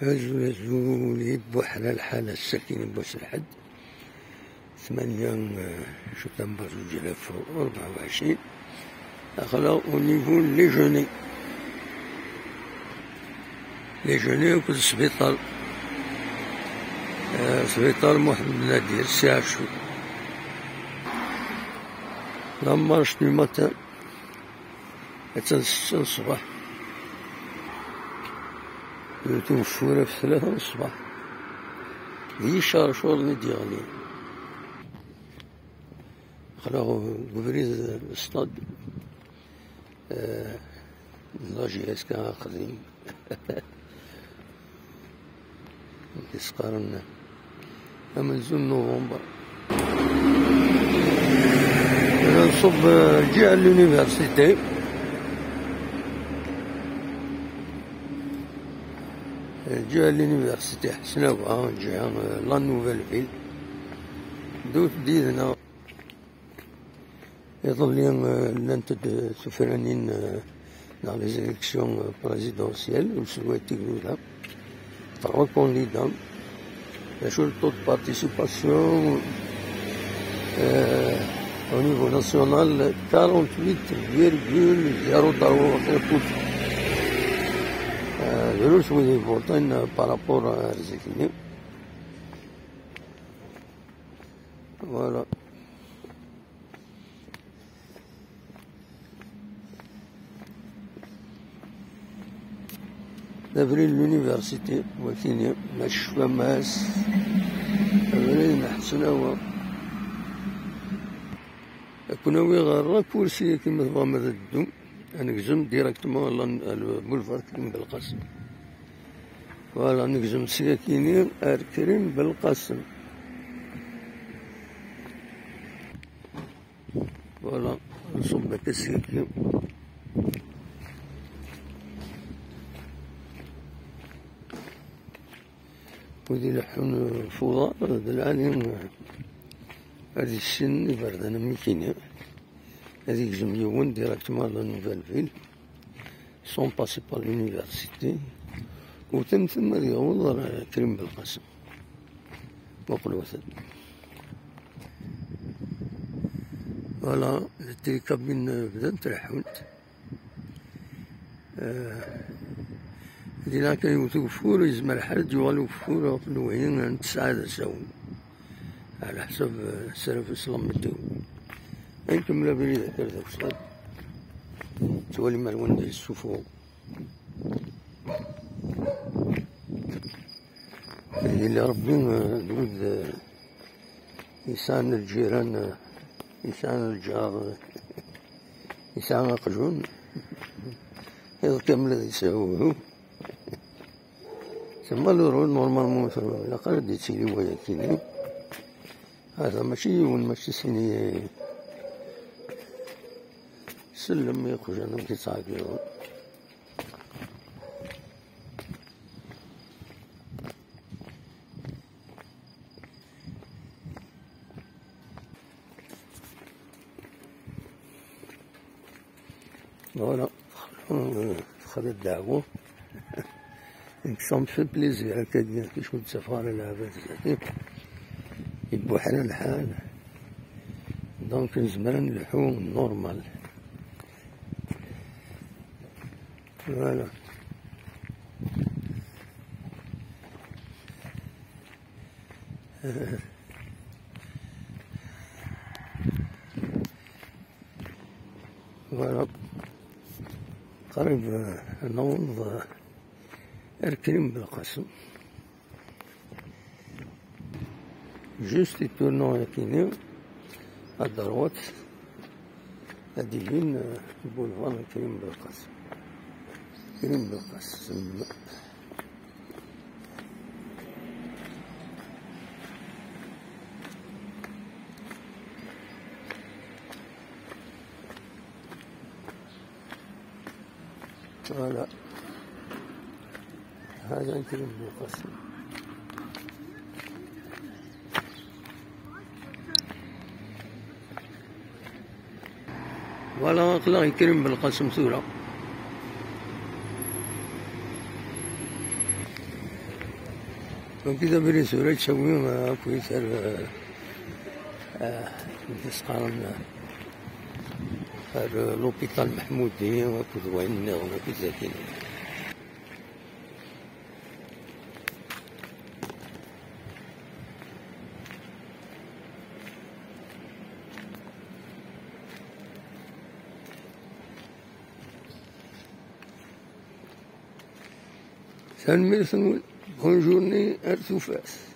هزولي بوحنا الحالة الساكنة بوسرحد 8 شتنبر 2024 أخلاق ونيفو ليجوني وكل سبيطار محمد نادير سياشو لما شنو متى أتنسى الصباح توفونا في 3 الصباح ذي شهر شغل ندي غالي خلاو ببريز الاصطاد لاجي اسكا قديم يسقارنا من زون نوفمبر نصب جهة اليونيفرسيتي جهة اليونيفرسيتي حسناوها جهة لا نوفيل فيل دوت ديدنا يظل لانت سوفرانين dans les élections présidentielles où souhaitait là 3 candidats le taux de participation au niveau national 48,03%. Je suis voté par rapport à Rzekine. Voilà. نبري اليونيفرسيتي وكينيا مش فماس نبري نحسناوا كناوي غير كورسي كيما ضامر الدوم نقزم ديراكتومون البولفار كريم بالقاسم فوالا نقزم سكاكيني كريم بالقاسم فوالا نصب هكا السكاكين ودي لحون فوضى الآن هذه السن يبرد أنا ميكينيا هذيك جمليون ديراكتومون لا نوفيل فيل سون باسي بار لونيفرسيتي وتم ثم يعوض كريم بالقاسم وقلوثا فوالا التيكابين بدات ترحونت دينا كان يوثو فور يزمر الحرج يوالو فور في الوهين 9 ساون على حسب السلف الإسلام مدو أنتم لا بريد هكذا وصلت تولي مروان ديال السفو اللي ربي نود إنسان الجيران إنسان الجار إنسان أقجون هذا كامل الذي يساووه ثم الرول نورمالمون مثلا لقد ديتيلي وياكيني هذا ماشي ماشي سيني سلم يخرج انا كيتعاقلون فوالا دخل الدعوة صمت في بليزير هكا كي شكون سفارة العباد زاتي يبو حنا الحال دونك نزمر نلحو نورمال فوالا فوالا قريب نوض الكريم بالقاسم جوست يتورنو يكينيو الدروات هاديين بولفار الكريم بالقاسم كريم بالقاسم فوالا هذا الكريم بالقاسم فوالا الله يكرم بالقاسم ثورة وكذا بري سوري تشوي ما كويتر نتسقارن لوبيتال محمودي وكذا وين وكذا كذا. سنمير سنقول بونجورني ارتوفاس.